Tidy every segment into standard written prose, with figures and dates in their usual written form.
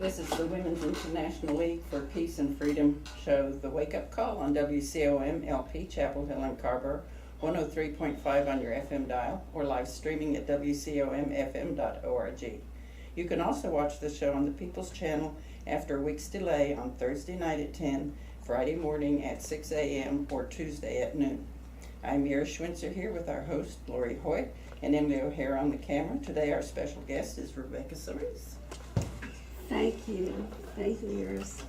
This is the Women's International League for Peace and Freedom show, The Wake Up Call on WCOM LP, Chapel Hill and Carver, 103.5 on your FM dial, or live streaming at WCOMFM.org. You can also watch the show on the People's Channel after a week's delay on Thursday night at 10, Friday morning at 6 a.m., or Tuesday at noon. I'm Mira Schwinzer here with our host, Lori Hoyt, and Emily O'Hare on the camera. Today our special guest is Rebecca Cerese. Thank you, Iris.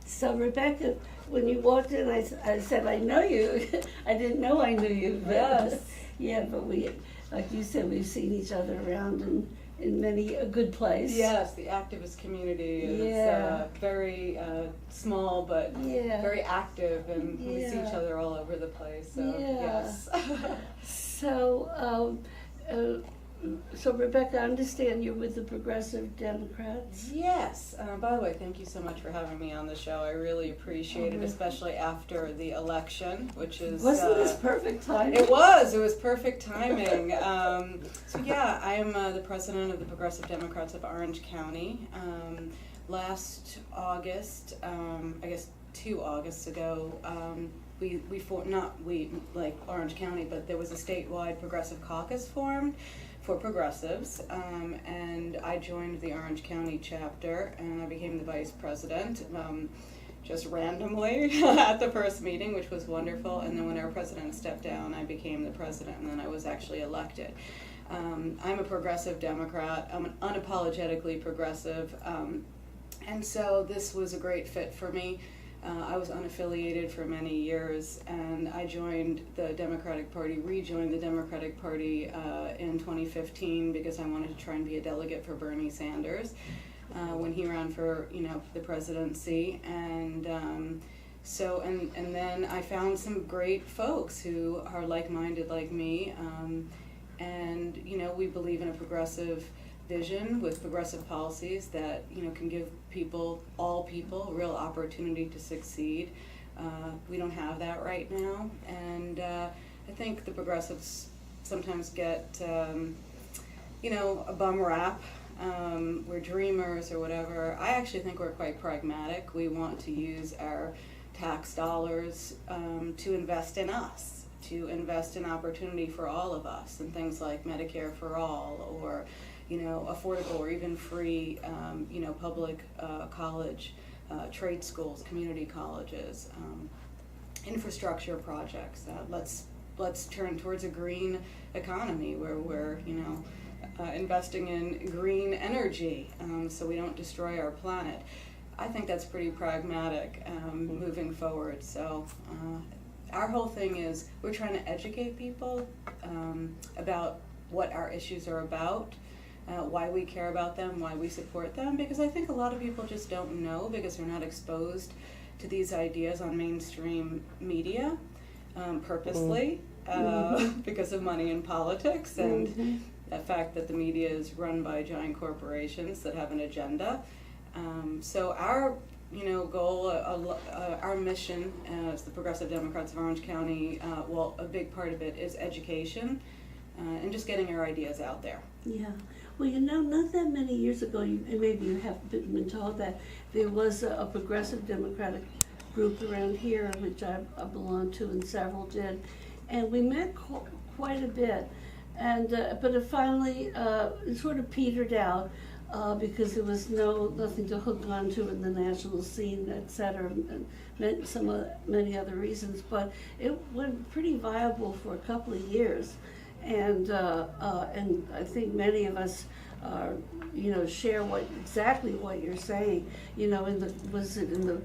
So Rebecca, when you walked in, I said, I know you. I didn't know I knew you. But, Yes. Yeah, but we, like you said, we've seen each other around in many a good place. Yes, the activist community is very small but very active, and we see each other all over the place. So yes. So Rebecca, I understand you're with the Progressive Democrats. Yes. By the way, thank you so much for having me on the show. I really appreciate it, especially after the election, which is... Wasn't this perfect timing? It was perfect timing. So yeah, I am the president of the Progressive Democrats of Orange County. Last August, I guess 2 Augusts ago, we formed, not we, like Orange County, but there was a statewide progressive caucus formed for progressives, and I joined the Orange County chapter, and I became the vice president, just randomly at the first meeting, which was wonderful. And then when our president stepped down, I became the president, and then I was actually elected. I'm a progressive Democrat. I'm an unapologetically progressive, and so this was a great fit for me. I was unaffiliated for many years, and I joined the Democratic Party, rejoined the Democratic Party in 2015 because I wanted to try and be a delegate for Bernie Sanders when he ran for, the presidency. And and then I found some great folks who are like-minded like me, and we believe in a progressive vision with progressive policies that can give all people a real opportunity to succeed. We don't have that right now, and I think the progressives sometimes get a bum rap. We're dreamers or whatever. I actually think we're quite pragmatic. We want to use our tax dollars to invest in us, to invest in opportunity for all of us, and things like Medicare for all, or affordable or even free, public college, trade schools, community colleges, infrastructure projects. Let's turn towards a green economy where we're, investing in green energy, so we don't destroy our planet. I think that's pretty pragmatic moving forward. So our whole thing is we're trying to educate people about what our issues are about. Why we care about them, why we support them, because I think a lot of people just don't know because they're not exposed to these ideas on mainstream media purposely because of money in politics and the fact that the media is run by giant corporations that have an agenda. So our goal, our mission as the Progressive Democrats of Orange County, a big part of it is education and just getting our ideas out there. Yeah. Well, not that many years ago, and maybe you have been told that there was a progressive Democratic group around here, which I belonged to, and several did, and we met quite a bit, and but it finally sort of petered out because there was nothing to hook onto in the national scene, et cetera, and many other reasons. But it went pretty viable for a couple of years. And I think many of us, share exactly what you're saying. Was it in the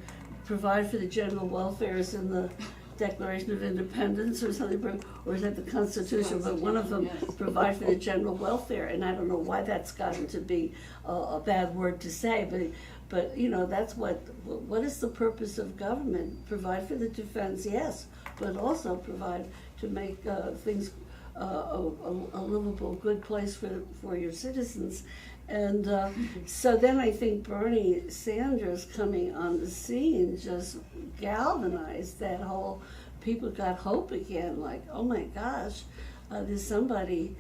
provide for the general welfare is in the Declaration of Independence or something, or is that the Constitution? But one of them, provide for the general welfare, and I don't know why that's gotten to be a bad word to say, but that's what is the purpose of government? Provide for the defense, yes, but also provide to make things a livable, good place for your citizens. And so then I think Bernie Sanders coming on the scene just galvanized that whole, people got hope again, like, oh my gosh, there's somebody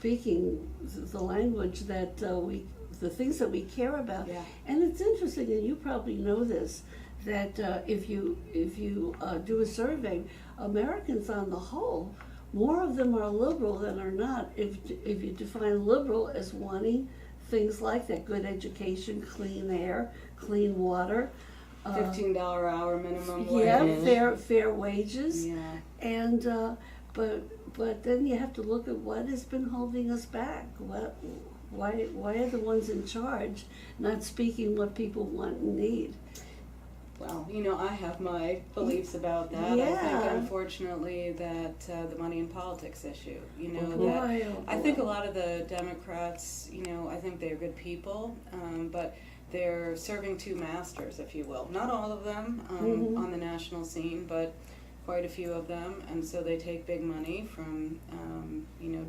speaking the language that the things that we care about. Yeah. And it's interesting, and you probably know this, that if you do a survey, Americans on the whole, more of them are liberal than are not. If you define liberal as wanting things like that, good education, clean air, clean water, $15 hour minimum wage. yeah, fair wages, Yeah. and but then you have to look at what has been holding us back. Why are the ones in charge not speaking what people want and need? Well, I have my beliefs about that. I Yeah. think, unfortunately, that the money in politics issue, that Boy, oh I boy. think a lot of the Democrats, I think they're good people, but they're serving two masters, if you will. Not all of them on the national scene, but quite a few of them. And so they take big money from,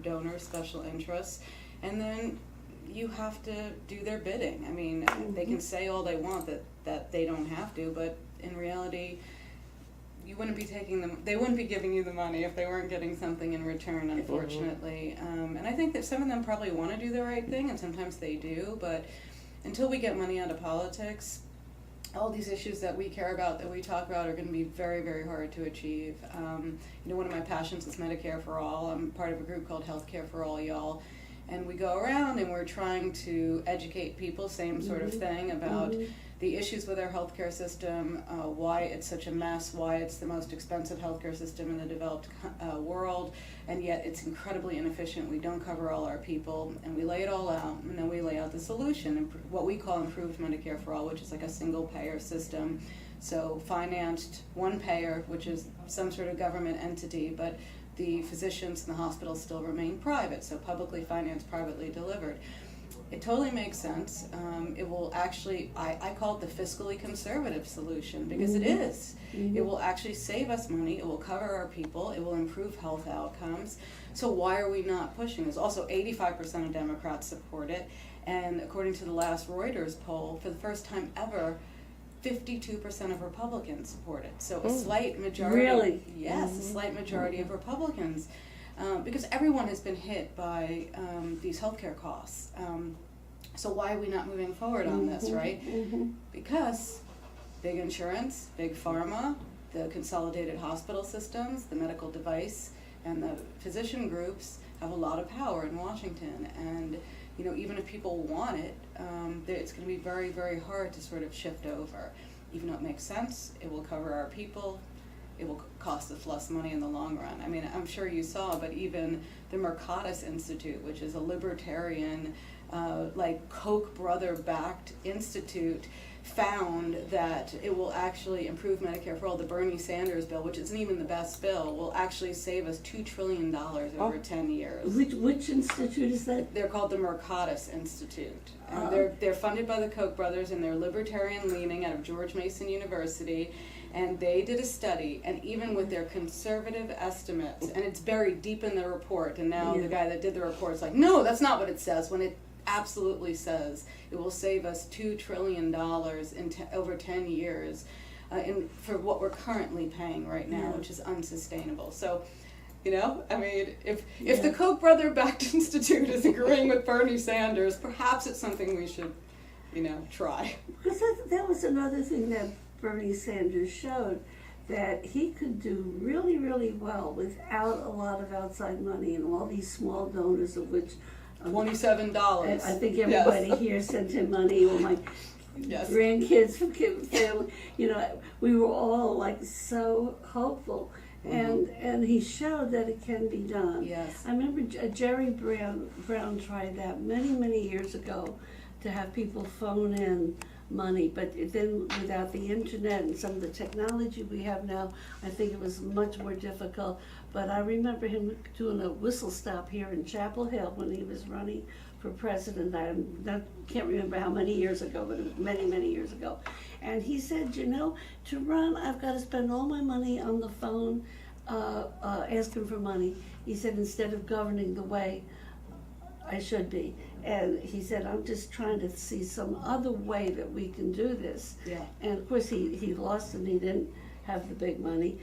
donors, special interests, and then you have to do their bidding. I mean, they can say all they want that they don't have to, but in reality, you wouldn't be they wouldn't be giving you the money if they weren't getting something in return, unfortunately. And I think that some of them probably want to do the right thing, and sometimes they do, but until we get money out of politics, all these issues that we care about, that we talk about, are going to be very, very hard to achieve. One of my passions is Medicare for All. I'm part of a group called Healthcare for All, y'all. And we go around and we're trying to educate people, same sort of thing, about the issues with our healthcare system, why it's such a mess, why it's the most expensive healthcare system in the developed world, and yet it's incredibly inefficient. We don't cover all our people, and we lay it all out, and then we lay out the solution, what we call improved Medicare for All, which is like a single payer system. So financed, one payer, which is some sort of government entity, but the physicians and the hospitals still remain private, so publicly financed, privately delivered. It totally makes sense. It will actually, I call it the fiscally conservative solution, because it is. It will actually save us money, it will cover our people, it will improve health outcomes. So why are we not pushing this? Also, 85% of Democrats support it, and according to the last Reuters poll, for the first time ever, 52% of Republicans support it. So a slight majority. Really? Yes, a slight majority of Republicans. Because everyone has been hit by these healthcare costs. So why are we not moving forward on this, right? Because big insurance, big pharma, the consolidated hospital systems, the medical device, and the physician groups have a lot of power in Washington. And even if people want it, it's going to be very, very hard to sort of shift over. Even though it makes sense, it will cover our people, it will cost us less money in the long run. I mean, I'm sure you saw, but even the Mercatus Institute, which is a libertarian, Koch brother-backed institute, found that it will actually improve Medicare for All. The Bernie Sanders bill, which isn't even the best bill, will actually save us $2 trillion over 10 years. Which institute is that? They're called the Mercatus Institute. And they're funded by the Koch brothers, and they're libertarian leaning out of George Mason University. And they did a study, and even with their conservative estimates, and it's buried deep in the report, and now the guy that did the report is like, no, that's not what it says, when it absolutely says it will save us $2 trillion in over 10 years for what we're currently paying right now, which is unsustainable. So, I mean, if the Koch brother-backed institute is agreeing with Bernie Sanders, perhaps it's something we should, try. Because that was another thing that Bernie Sanders showed, that he could do really, really well without a lot of outside money and all these small donors, of which $27. I think everybody here sent him money. Or my grandkids from family, we were all like so hopeful, and he showed that it can be done. Yes. I remember Jerry Brown tried that many years ago, to have people phone in money, but then without the internet and some of the technology we have now, I think it was much more difficult. But I remember him doing a whistle stop here in Chapel Hill when he was running for president. I can't remember how many years ago, but it was many years ago. And he said, to run, I've got to spend all my money on the phone asking for money. He said, instead of governing the way I should be. And he said, I'm just trying to see some other way that we can do this. Yeah. And of course he lost and he didn't have the big money.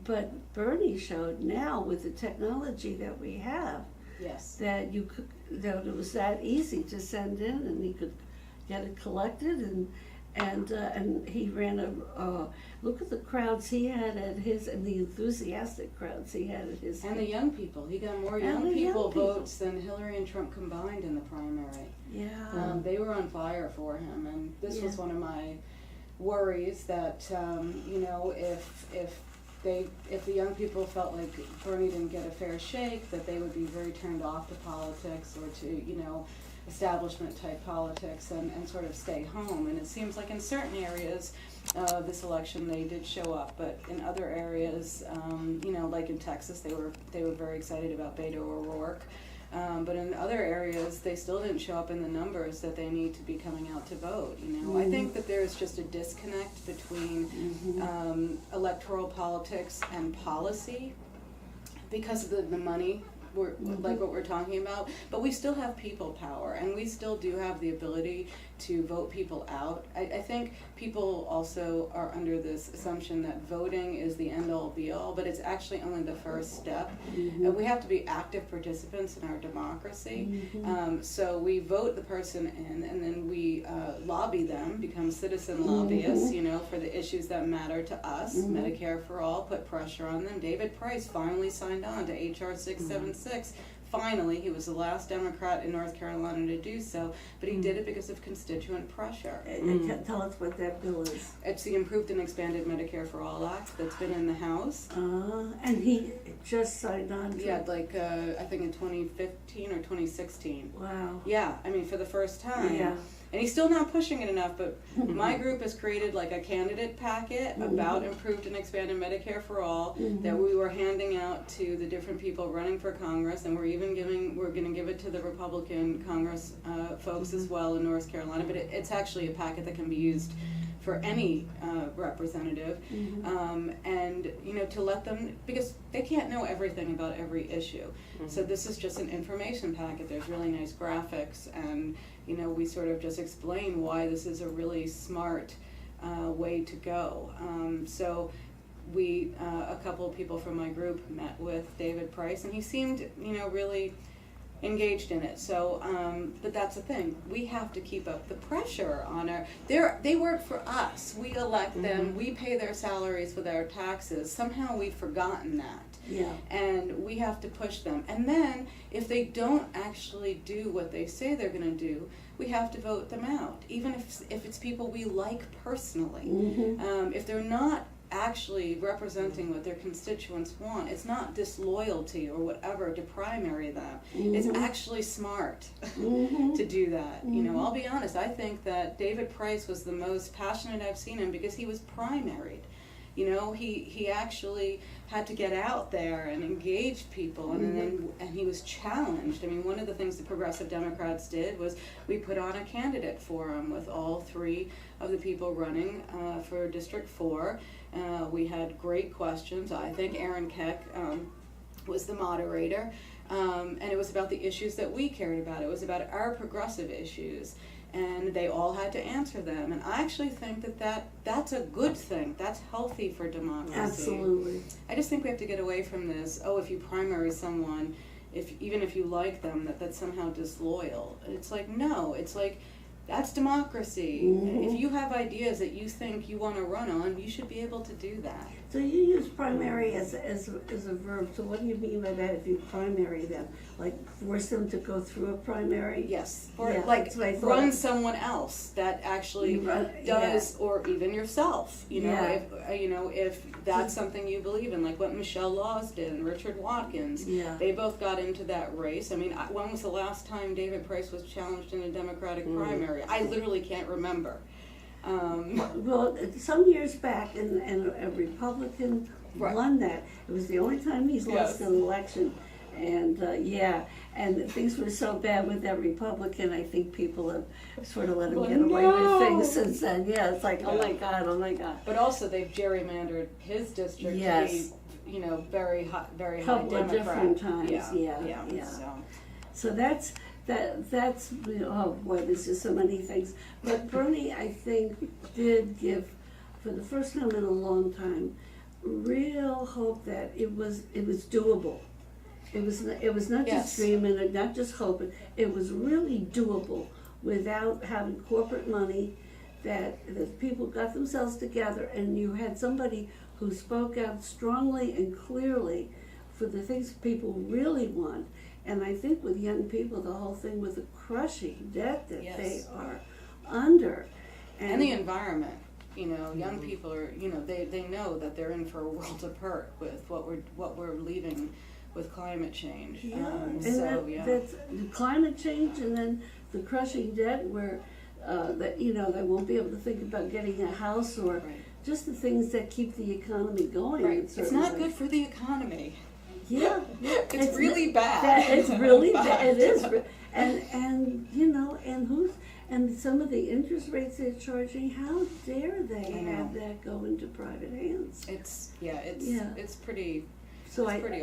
But Bernie showed now, with the technology that we have, Yes. that you could, that it was that easy to send in, and he could get it collected, and he ran look at the crowds he had at his, and the enthusiastic crowds he had at his. And the young people. He got more And young the people young people. votes than Hillary and Trump combined in the primary. Yeah. They were on fire for him, and this was Yeah. one of my worries that if the young people felt like Bernie didn't get a fair shake, that they would be very turned off to politics or to establishment type politics and sort of stay home. And it seems like in certain areas of this election they did show up, but in other areas, like in Texas, they were very excited about Beto O'Rourke. But in other areas, they still didn't show up in the numbers that they need to be coming out to vote. I think that there's just a disconnect between electoral politics and policy because of the money. Like what we're talking about, but we still have people power, and we still do have the ability to vote people out. I think people also are under this assumption that voting is the end-all be-all, but it's actually only the first step. And we have to be active participants in our democracy. So we vote the person in, and then we lobby them, become citizen lobbyists, for the issues that matter to us. Medicare for all, put pressure on them. David Price finally signed on to HR 676. Finally, he was the last Democrat in North Carolina to do so, but he did it because of constituent pressure. Tell us what that bill is. It's the Improved and Expanded Medicare for All Act that's been in the House. And he just signed on to Yeah, I think in 2015 or 2016. Wow. Yeah, I mean, for the first time. Yeah. And he's still not pushing it enough, but my group has created like a candidate packet about Improved and Expanded Medicare for All that we were handing out to the different people running for Congress, and we're going to give it to the Republican Congress folks as well in North Carolina, but it's actually a packet that can be used for any representative, and to let them, because they can't know everything about every issue. So this is just an information packet. There's really nice graphics, and we sort of just explain why this is a really smart way to go. So we, a couple of people from my group met with David Price, and he seemed, really engaged in it. So, but that's the thing. We have to keep up the pressure on they work for us. We elect them. We pay their salaries with our taxes. Somehow we've forgotten that. Yeah. And we have to push them. And then if they don't actually do what they say they're going to do, we have to vote them out, even if it's people we like personally. If they're not actually representing what their constituents want, it's not disloyalty or whatever to primary them. It's actually smart to do that. I'll be honest, I think that David Price was the most passionate I've seen him because he was primaried. He actually had to get out there and engage people, and he was challenged. I mean, one of the things the Progressive Democrats did was we put on a candidate forum with all three of the people running for District 4. We had great questions. I think Aaron Keck was the moderator, and it was about the issues that we cared about. It was about our progressive issues. And they all had to answer them. And I actually think that's a good thing. That's healthy for democracy. Absolutely. I just think we have to get away from this, if you primary someone, even if you like them, that's somehow disloyal. It's like, no, it's like, that's democracy. If you have ideas that you think you want to run on, you should be able to do that. So you use primary as a verb. So what do you mean by that? If you primary them, like force them to go through a primary? Yes, or Yeah, like that's what I thought. run someone else that actually does, or even yourself. If that's something you believe in, like what Michelle Laws did and Richard Watkins. Yeah. They both got into that race. I mean, when was the last time David Price was challenged in a Democratic primary? I literally can't remember. Well, some years back, and a Republican won that. It was the only time he's lost an election. And and things were so bad with that Republican, I think people have sort of let him get away with things since then. Yeah, it's like, oh my God. But also they've gerrymandered his district to be, very high Democrat. Couple of different times, yeah. So that's oh boy, there's just so many things. But Bernie, I think, did give, for the first time in a long time, real hope that it was doable. It was not Yes. just dreaming and not just hoping. It was really doable without having corporate money. That people got themselves together, and you had somebody who spoke out strongly and clearly for the things people really want. And I think with young people, the whole thing with the crushing debt that Yes. they are under, And the environment. Young people are, they know that they're in for a world of hurt with what we're leaving with climate change. That's the climate change, and then the crushing debt, where they won't be able to think about getting a house or Right. just the things that keep the economy going. Right. in It's certain not ways. good for the economy. Yeah, It's really bad. It's really bad. It is, and and some of the interest rates they're charging. How dare they I know. have that go into private hands? It's pretty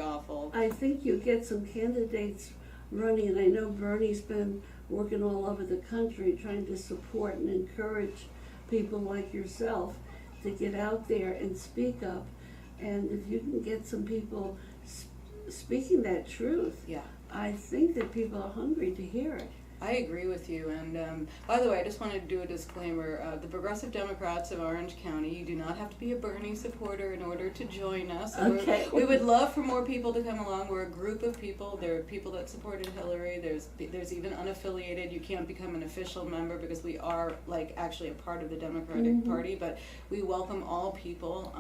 awful. I think you get some candidates running, and I know Bernie's been working all over the country trying to support and encourage people like yourself to get out there and speak up. And if you can get some people speaking that truth, Yeah. I think that people are hungry to hear it. I agree with you. And by the way, I just wanted to do a disclaimer. The Progressive Democrats of Orange County, you do not have to be a Bernie supporter in order to join us. Okay. We would love for more people to come along. We're a group of people. There are people that supported Hillary. There's even unaffiliated. You can't become an official member because we are actually a part of the Democratic Party. But we welcome all people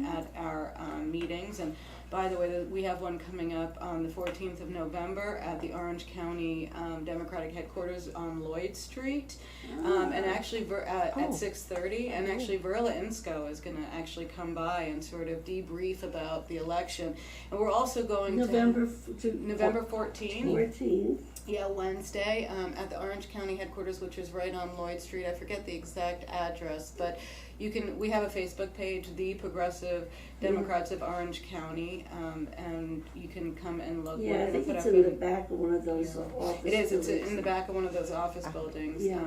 at our meetings. And by the way, we have one coming up on the 14th of November at the Orange County Democratic headquarters on Lloyd Street, and actually at 6:30. And actually, Verla Insko is going to actually come by and sort of debrief about the election. And we're also going November 14th. 14th. Yeah, Wednesday at the Orange County headquarters, which is right on Lloyd Street. I forget the exact address, but we have a Facebook page, The Progressive Democrats of Orange County, and you can come and look. Yeah, I think it's in the back of one of those office It is. It's buildings. in the back of one of those office buildings. Yeah.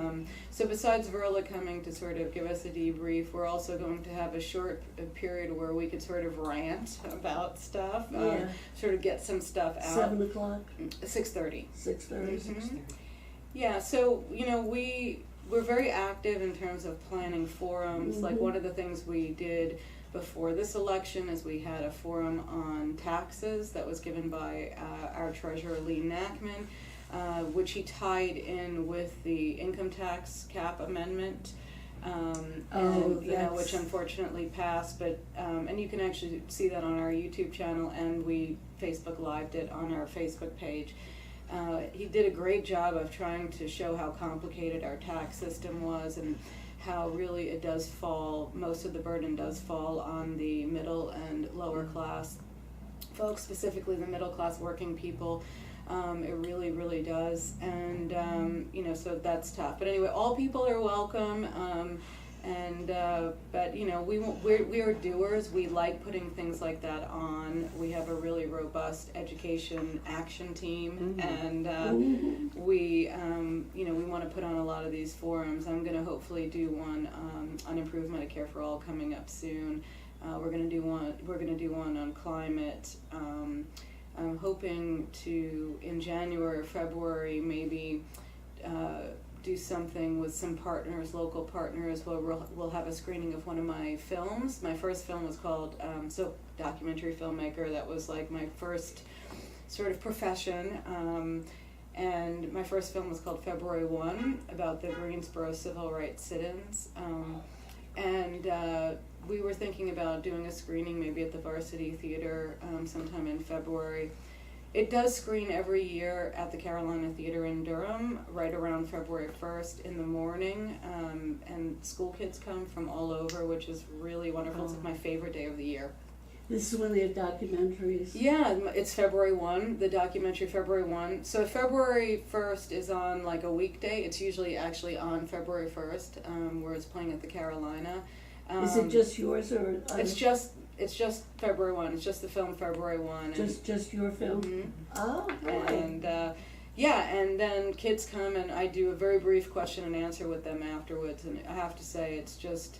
So besides Verla coming to sort of give us a debrief, we're also going to have a short period where we could sort of rant about stuff, sort of get some stuff out. 7 o'clock, 6:30. 6:30. Yeah, so we're very active in terms of planning forums. Like one of the things we did before this election is we had a forum on taxes that was given by our treasurer Lee Nachman, which he tied in with the income tax cap amendment. Which unfortunately passed, but and you can actually see that on our YouTube channel, and we Facebook Lived it on our Facebook page. He did a great job of trying to show how complicated our tax system was and how really it does fall, most of the burden does fall on the middle and lower class folks, specifically the middle class working people. It really, really does. And, so that's tough. But anyway, all people are welcome. But we are doers. We like putting things like that on. We have a really robust education action team, and we want to put on a lot of these forums. I'm going to hopefully do one on improved Medicare for all coming up soon. We're going to do one on climate. I'm hoping to in January or February maybe. Do something with some partners, local partners, where we'll have a screening of one of my films. My first film was called, documentary filmmaker. That was like my first sort of profession. And my first film was called February 1, about the Greensboro civil rights sit-ins. We were thinking about doing a screening maybe at the Varsity Theater sometime in February. It does screen every year at the Carolina Theater in Durham, right around February 1st in the morning, and school kids come from all over, which is really wonderful. It's like my favorite day of the year. This is when they have documentaries. Yeah, it's February 1, the documentary February 1. So February 1st is on like a weekday. It's usually actually on February 1st, where it's playing at the Carolina. Is it just yours or? It's just February 1. It's just the film February 1. Just your film? Mm-hmm. Oh, boy. And and then kids come and I do a very brief question and answer with them afterwards. And I have to say, it's just,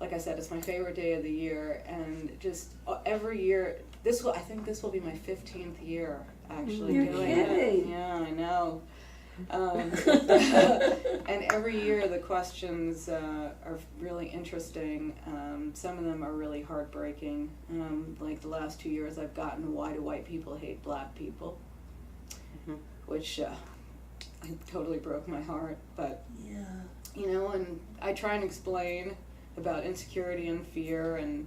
like I said, it's my favorite day of the year. And just every year, I think this will be my 15th year actually You're doing kidding. it. Yeah, I know. And every year the questions are really interesting. Some of them are really heartbreaking. Like the last 2 years I've gotten, why do white people hate black people? Which totally broke my heart. But, Yeah. you know, and I try and explain about insecurity and fear and,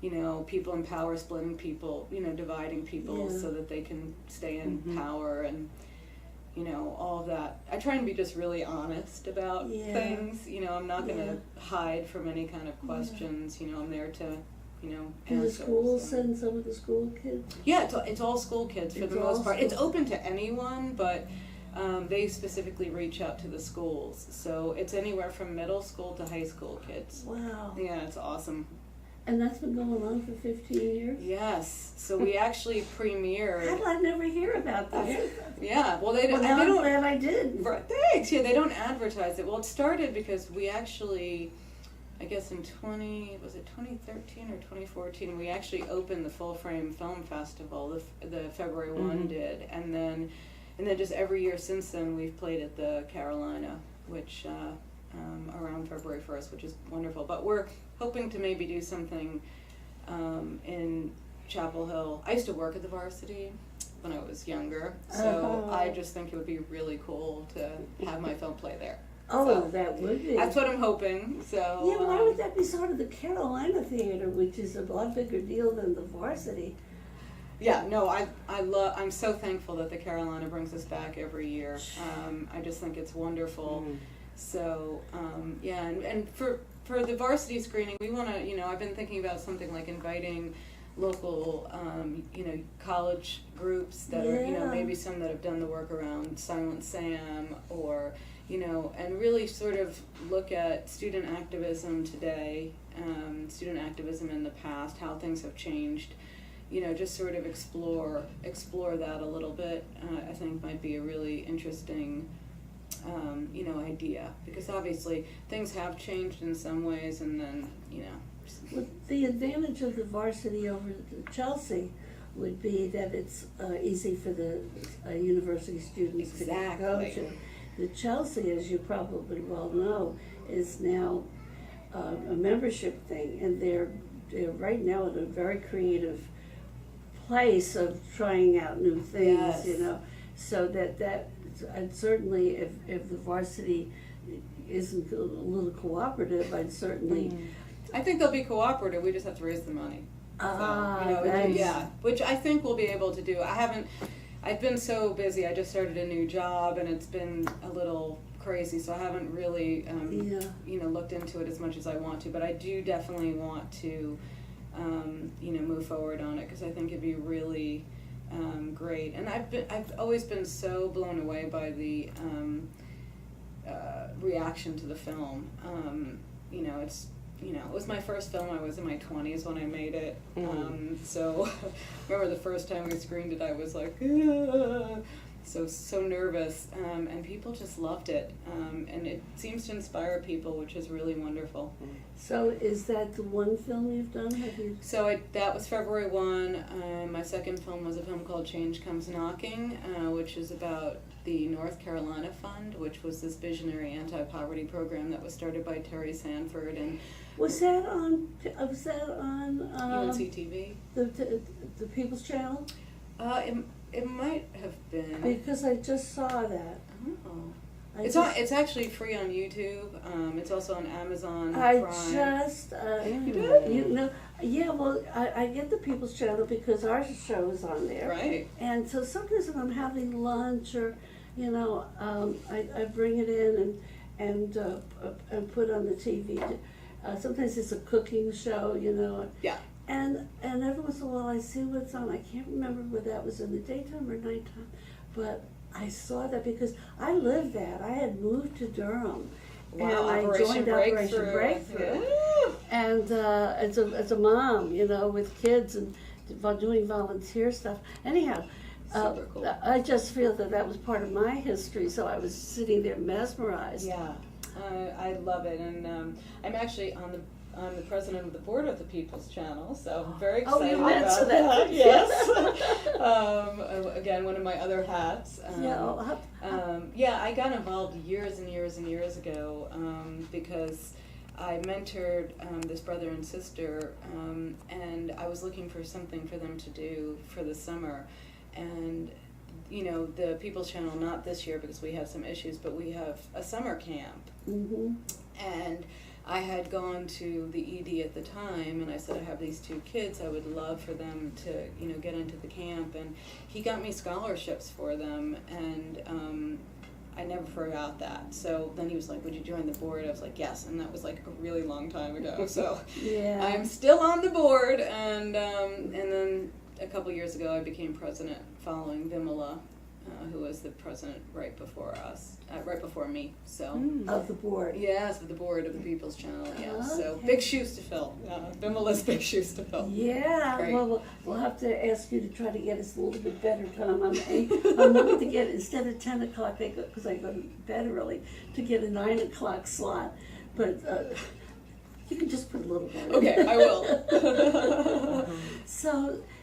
you know, people in power splitting people, you know, dividing people Yeah. so that they can stay in power and, you know, all of that. I try and be just really honest about things. You know, I'm not going to hide from any kind of questions. You know, I'm there to, you know, Do the answer. schools So. send some of the school kids? Yeah, it's all school kids for It's the all most part. It's school. open to anyone, but they specifically reach out to the schools. So it's anywhere from middle school to high school kids. Wow. Yeah, it's awesome. And that's been going on for 15 years? Yes. So we actually premiered. How did I never hear about this? Yeah. Well, they Well, they now I'm don't. glad I did. Right, thanks. Yeah, they don't advertise it. Well, it started because we actually, I guess in 2013 or 2014, we actually opened the Full Frame Film Festival. The February one did, and then just every year since then we've played at the Carolina, which around February 1st, which is wonderful. But we're hoping to maybe do something in Chapel Hill. I used to work at the Varsity when I was younger, so I just think it would be really cool to have my film play there. Oh, So, that would be. That's what I'm hoping. So Yeah, why would that be sort of the Carolina Theater, which is a lot bigger deal than the Varsity? Yeah, no, I'm so thankful that the Carolina brings us back every year. I just think it's wonderful. So yeah, and for the Varsity screening, we want to, you know, I've been thinking about something like inviting local, you know, college groups that are, you know, Yeah. maybe some that have done the work around Silent Sam, or, you know, and really sort of look at student activism today, student activism in the past, how things have changed. You know, just sort of explore that a little bit. I think might be a really interesting, you know, idea, because obviously things have changed in some ways, and then, you know. Well, the advantage of the Varsity over the Chelsea would be that it's easy for the university students to go to. The Chelsea, as you probably well know, is now a membership thing, and they're right now in a very creative place of trying out new things, you know. So that and certainly if the Varsity isn't a little cooperative, I'd certainly. I think they'll be cooperative. We just have to raise the money. You know, nice. yeah, which I think we'll be able to do. I've been so busy. I just started a new job, and it's been a little crazy, so I haven't really, you know, looked into it as much as I want to. But I do definitely want to, you know, move forward on it, because I think it'd be really great. And I've always been so blown away by the reaction to the film. You know, it was my first film. I was in my 20s when I made it. So I remember the first time we screened it, I was like, so nervous. And people just loved it. And it seems to inspire people, which is really wonderful. So is that the one film you've done? Have you? So that was February 1. My second film was a film called Change Comes Knocking, which is about the North Carolina Fund, which was this visionary anti-poverty program that was started by Terry Sanford. And Was that on UNC TV? the People's Channel? It might have been. Because I just saw that. Oh. It's actually free on YouTube. It's also on Amazon I Prime. just, You did? you know, yeah, well, I get the People's Channel because our show is on there. Right. And so sometimes when I'm having lunch or, you know, I bring it in and put on the TV. Sometimes it's a cooking show, you know. Yeah. And every once in a while I see what's on. I can't remember whether that was in the daytime or nighttime, but I saw that because I lived that. I had moved to Durham. Wow, and I joined Operation Breakthrough. Yeah. And as a mom, you know, with kids and doing volunteer stuff. Anyhow, Super cool. I just feel that was part of my history, so I was sitting there mesmerized. Yeah, I love it, and I'm actually on the I'm the president of the board of the People's Channel, so I'm very Oh, excited you about mentioned that. that. Yes. Again, one of my other hats. Yeah, I got involved years and years and years ago because I mentored this brother and sister, and I was looking for something for them to do for the summer. And you know, the People's Channel, not this year because we had some issues, but we have a summer camp. Mm-hmm. And I had gone to the ED at the time, and I said, I have these 2 kids, I would love for them to, you know, get into the camp. And he got me scholarships for them, and I never forgot that. So then he was like, would you join the board? I was like, yes, and that was like a really long time ago. So Yeah. I'm still on the board, and then a couple years ago I became president following Vimala, who was the president right before me. So Of the board. yes, the board of the People's Channel. Yeah, so Okay. big shoes to fill. Vimala's big shoes to fill. Yeah, Great. well, we'll have to ask you to try to get us a little bit better time. I'm looking to get, instead of 10 o'clock, because I go to bed early, to get a 9 o'clock slot. But you can just put a little bit. Okay, I will.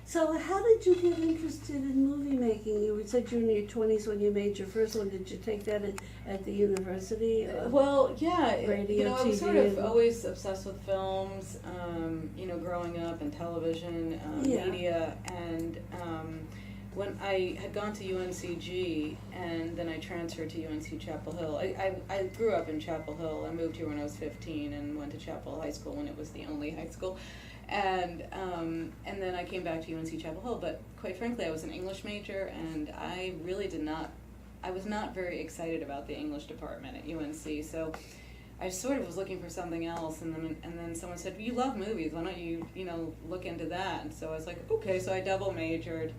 So how did you get interested in movie making? You said you were in your 20s when you made your first one. Did you take that at the university? Well, yeah, Radio, you know, I was sort TV, of always obsessed with films, you know, growing up in television, Yeah. media, and when I had gone to UNCG and then I transferred to UNC Chapel Hill. I grew up in Chapel Hill. I moved here when I was 15 and went to Chapel High School when it was the only high school. And then I came back to UNC Chapel Hill, but quite frankly, I was an English major, and I was not very excited about the English department at UNC, so I sort of was looking for something else, and then someone said, you love movies, why don't you, you know, look into that? And so I was like, okay, so I double majored,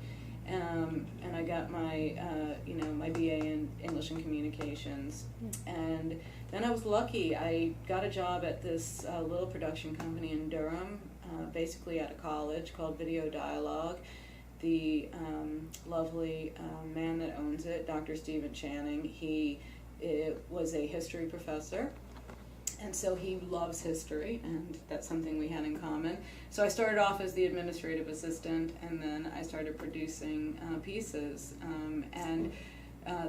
and I got my, you know, my BA in English and Communications, and then I was lucky. I got a job at this little production company in Durham, basically at a college called Video Dialogue. The lovely man that owns it, Dr. Stephen Channing, he was a history professor, and so he loves history, and that's something we had in common. So I started off as the administrative assistant, and then I started producing pieces, and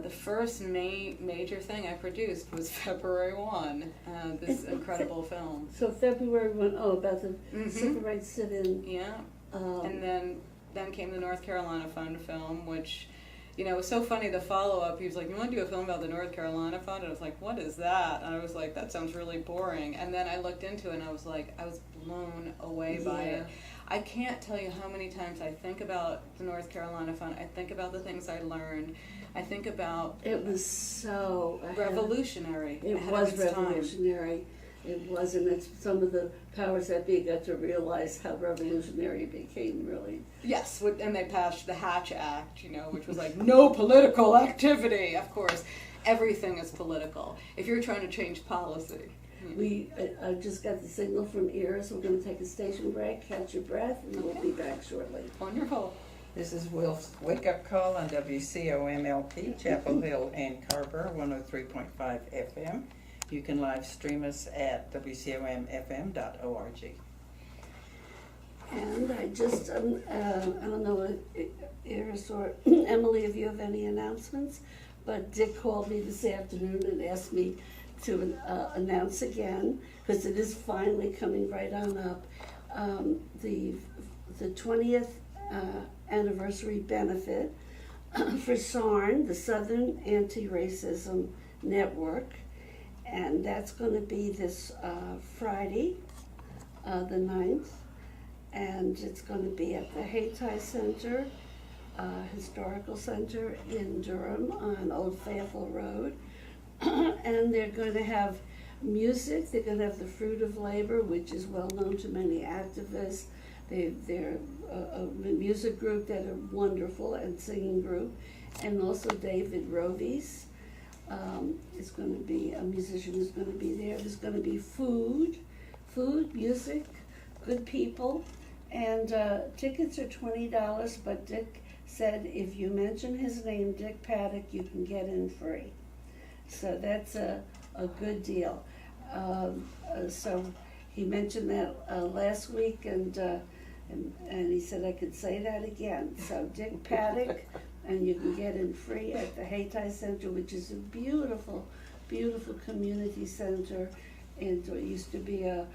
the first major thing I produced was February 1, this incredible film. So February 1, about the civil rights sit-in. Yeah, and then came the North Carolina Fund film, which, you know, it was so funny, the follow-up, he was like, you want to do a film about the North Carolina Fund? And I was like, what is that? And I was like, that sounds really boring. And then I looked into it, and I was like, I was blown away by it. I can't tell you how many times I think about the North Carolina Fund. I think about the things I learned. I think about It was so revolutionary. It ahead was of its time. revolutionary. It was, and it's some of the powers that be got to realize how revolutionary it became, really. Yes, and they passed the Hatch Act, you know, which was like, no political activity. Of course, everything is political if you're trying to change policy. I just got the signal from Iris. We're going to take a station break, catch your breath, and we'll be back shortly. Wonderful. This is Will's Wake Up Call on WCOM-LP, Chapel Hill and Carver, 103.5 FM. You can live stream us at WCOMFM.org. And I just, I don't know if Iris or Emily, if you have any announcements, but Dick called me this afternoon and asked me to announce again, because it is finally coming right on up, the 20th anniversary benefit for SARN, the Southern Anti-Racism Network, and that's going to be this Friday, the 9th, and it's going to be at the Hayti Center, Historical Center in Durham on Old Fayetteville Road, and they're going to have music. They're going to have the Fruit of Labor, which is well known to many activists. They're a music group that are wonderful, and singing group, and also David Rovies is going to be a musician who's going to be there. There's going to be food, music, good people, and tickets are $20. But Dick said if you mention his name, Dick Paddock, you can get in free. So that's a good deal. So he mentioned that last week, and he said I could say that again. So Dick Paddock, and you can get in free at the Hayti Center, which is a beautiful, beautiful community center. And it used to be a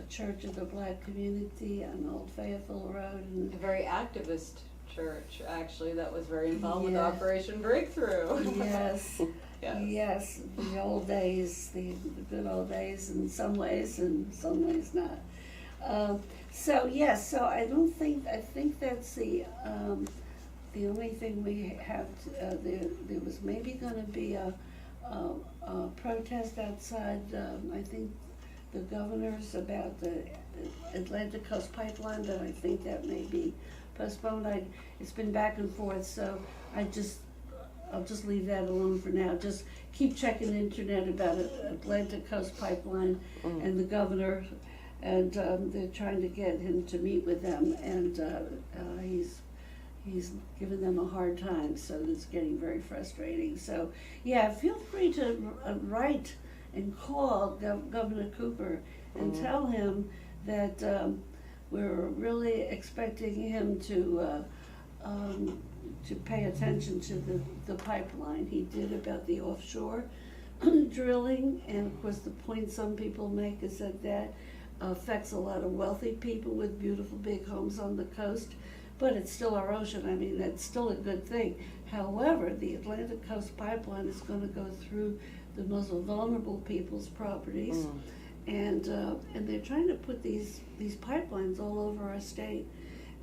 church of the black community on Old Fayetteville Road. And A very activist church, actually, that was very involved with Yeah. Operation Breakthrough. yes, Yes. yes, the old days, the good old days in some ways, and some ways not. So yes, so I think that's the only thing we have. There was maybe going to be a protest outside. I think the governor's about the Atlantic Coast Pipeline, but I think that may be postponed. It's been back and forth, so I'll just leave that alone for now. Just keep checking the internet about Atlantic Coast Pipeline and the governor, and they're trying to get him to meet with them, and he's giving them a hard time, so it's getting very frustrating. So yeah, feel free to write and call Governor Cooper and tell him that we're really expecting him to pay attention to the pipeline. He did about the offshore drilling, and of course the point some people make is that affects a lot of wealthy people with beautiful big homes on the coast, but it's still our ocean. I mean, that's still a good thing. However, the Atlantic Coast Pipeline is going to go through the most vulnerable people's properties, and they're trying to put these pipelines all over our state.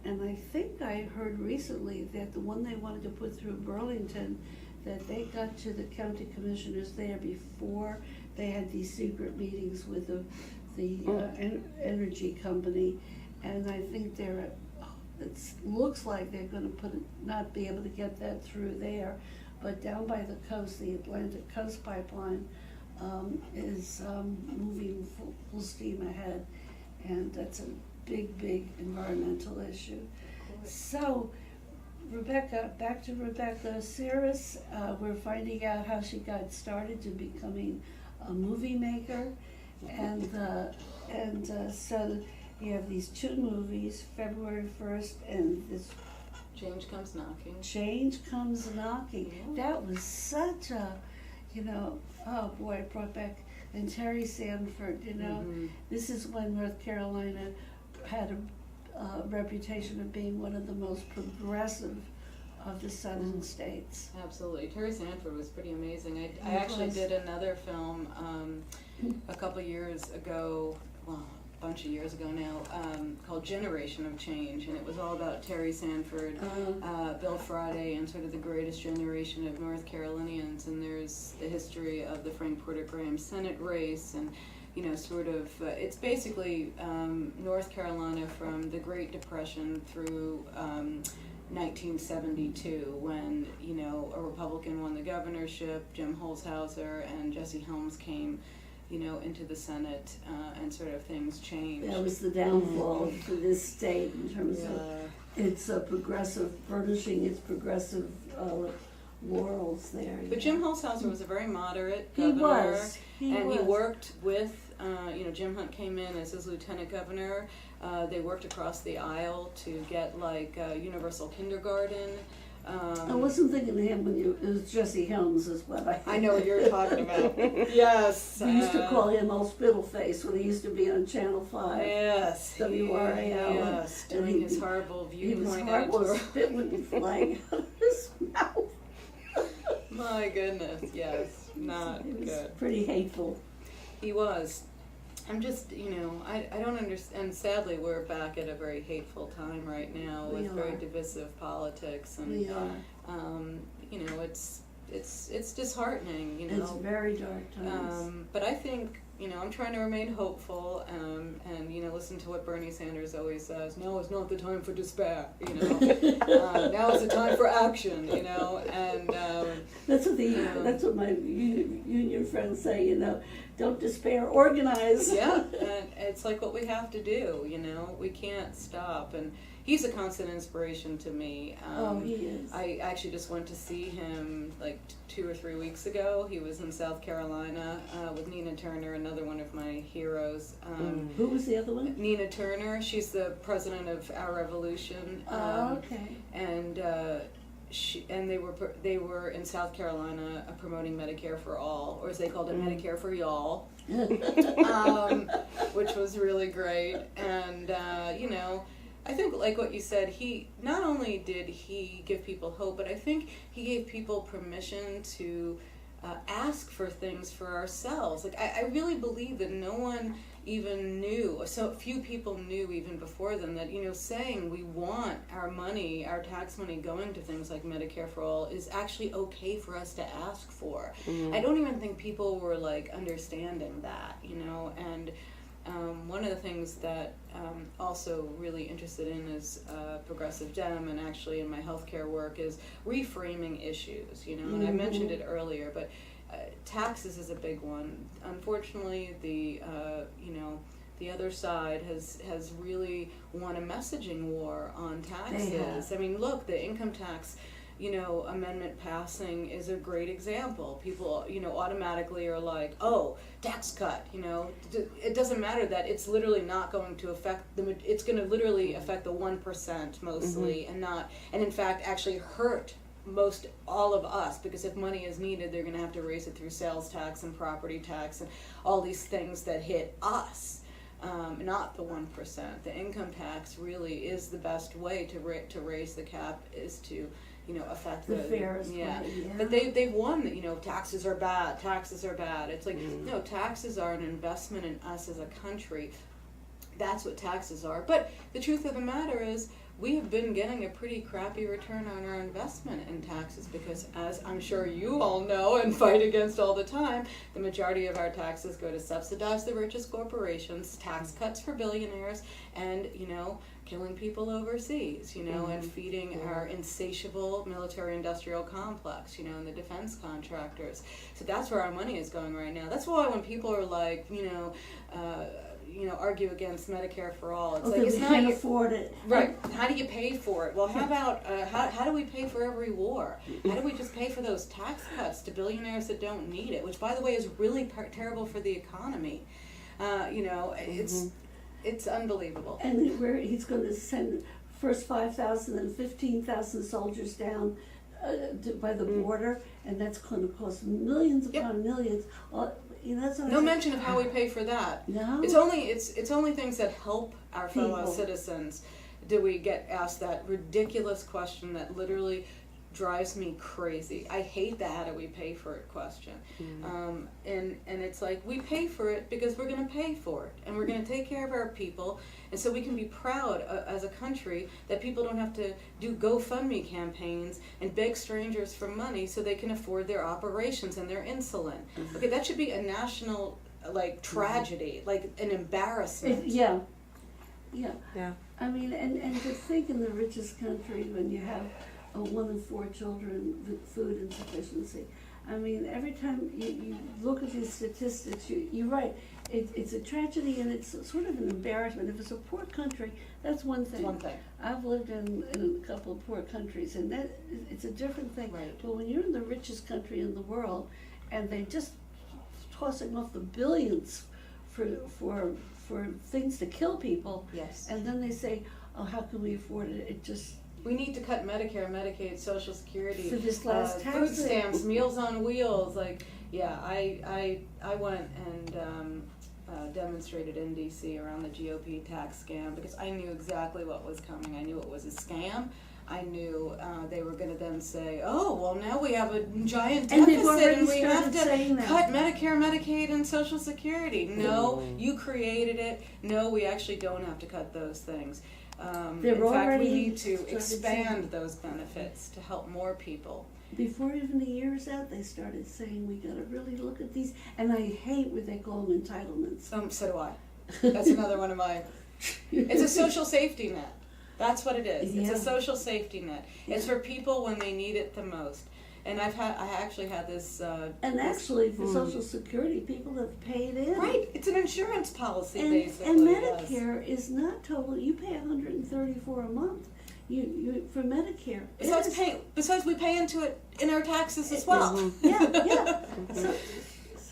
And I think I heard recently that the one they wanted to put through Burlington, that they got to the county commissioners there before they had these secret meetings with the energy company, and I think it looks like they're going to not be able to get that through there, but down by the coast, the Atlantic Coast Pipeline is moving full steam ahead, and that's a big environmental issue. So, Rebecca, back to Rebecca Cerese, we're finding out how she got started to becoming a movie maker, and so you have these two movies, February 1st and this Change Comes Knocking. Change Comes Knocking. Yeah. That was such a, oh boy, it brought back, and Terry Sanford, this is when North Carolina had a reputation of being one of the most progressive of the southern states. Absolutely. Terry Sanford was pretty amazing. I He actually was. did another film a couple years ago, well, a bunch of years ago now, called Generation of Change, and it was all about Terry Sanford, Bill Friday, and sort of the greatest generation of North Carolinians, and there's the history of the Frank Porter Graham Senate race, and it's basically North Carolina from the Great Depression through 1972, when a Republican won the governorship, Jim Holshouser and Jesse Helms came into the Senate, and sort of things changed. That was the downfall for this state in terms of its progressive, furnishing its progressive laurels there. But Jim Holshouser was a very moderate He governor, was. He worked with, Jim Hunt came in as his lieutenant governor. They worked across the aisle to get universal kindergarten. I wasn't thinking of him when it was Jesse Helms is what I know what you're talking about. Yes. We used to call him Old Spittleface when he used to be on Channel 5. Yes. WRAL. Yes, doing his horrible He was viewpoint. horrible. Spit would be flying out of his mouth. My goodness, yes, not He was good. pretty hateful. He was. I'm just, I don't understand. Sadly, we're back at a very hateful time right now We with very are. divisive politics, and We are. it's disheartening. It's very dark times. But I think I'm trying to remain hopeful, and listen to what Bernie Sanders always says. No, it's not the time for despair. Now is the time for action. And That's what my union friends say. Don't despair, organize. yeah, and it's like what we have to do. We can't stop. And he's a constant inspiration to me. He is. I actually just went to see him 2 or 3 weeks ago. He was in South Carolina with Nina Turner and another one of my heroes. Who was the other one? Nina Turner, she's the president of Our Revolution. Okay. And they were in South Carolina promoting Medicare for All, or as they called it, Medicare for Y'all, which was really great. And I think, like what you said, he not only did he give people hope, but I think he gave people permission to ask for things for ourselves. Like I really believe that no one even knew, so few people knew even before them, that saying we want our money, our tax money, going to things like Medicare for All is actually okay for us to ask for. I don't even think people were like understanding that, and one of the things that also really interested in as progressive Dem, and actually in my healthcare work, is reframing issues, and I mentioned it earlier, but taxes is a big one. Unfortunately, the other side has really won a messaging war on taxes. I mean, look, the income tax amendment passing is a great example. People, automatically are like, oh, tax cut, it doesn't matter that it's literally not going to affect it's going to literally affect the 1% mostly, and in fact actually hurt most all of us, because if money is needed, they're going to have to raise it through sales tax and property tax and all these things that hit us. Not the 1%. The income tax really is the best way to raise the cap, is to affect the fairest way. Yeah. But they've won that, taxes are bad. It's like, no, taxes are an investment in us as a country. That's what taxes are. But the truth of the matter is, we have been getting a pretty crappy return on our investment in taxes, because, as I'm sure you all know and fight against all the time, the majority of our taxes go to subsidize the richest corporations, tax cuts for billionaires, and killing people overseas, and feeding our insatiable military-industrial complex, and the defense contractors. So that's where our money is going right now. That's why when people are like, argue against Medicare for All, it's like, it's not can't afford it. Right. How do you pay for it? Well, how about how do we pay for every war? How do we just pay for those tax cuts to billionaires that don't need it? Which, by the way, is really terrible for the economy. It's unbelievable. And where he's going to send first 5,000 and 15,000 soldiers down by the border, and that's going to cost millions upon millions. That's no mention of how we pay for that. No. It's only things that help our fellow citizens. Do we get asked that ridiculous question that literally drives me crazy? I hate the how do we pay for it question. And it's like, we pay for it because we're going to pay for it, and we're going to take care of our people, and so we can be proud as a country that people don't have to do GoFundMe campaigns and beg strangers for money so they can afford their operations and their insulin. Okay, that should be a national tragedy, like an embarrassment. Yeah. I mean, and to think in the richest country, when you have 1 in 4 children with food insufficiency. I mean, every time you look at these statistics, you're right. It's a tragedy, and it's sort of an embarrassment. If it's a poor country, that's one thing. I've lived in a couple of poor countries, and it's a different thing. Right. But when you're in the richest country in the world, and they're just tossing off the billions for things to kill people, yes, and then they say, oh, how can we afford it? It just... We need to cut Medicare, Medicaid, Social Security, for this last food stamps, Meals on Wheels. I went and demonstrated in D.C. around the GOP tax scam, because I knew exactly what was coming. I knew it was a scam. I knew they were going to then say, oh, well, now we have a giant deficit and we have to cut Medicare, Medicaid, and Social Security. No, you created it. No, we actually don't have to cut those things. In fact, we need to expand those benefits to help more people. Before even the year is out, they started saying we got to really look at these, and I hate what they call them, entitlements. So do I. That's another one of my. It's a social safety net. That's what it is. It's a social safety net. It's for people when they need it the most. And I actually had this. And actually, for Social Security, people have paid in. Right, it's an insurance policy, basically. And Medicare is not total. You pay $134 a month. You for Medicare. Besides, we pay into it in our taxes as well. Yeah. So,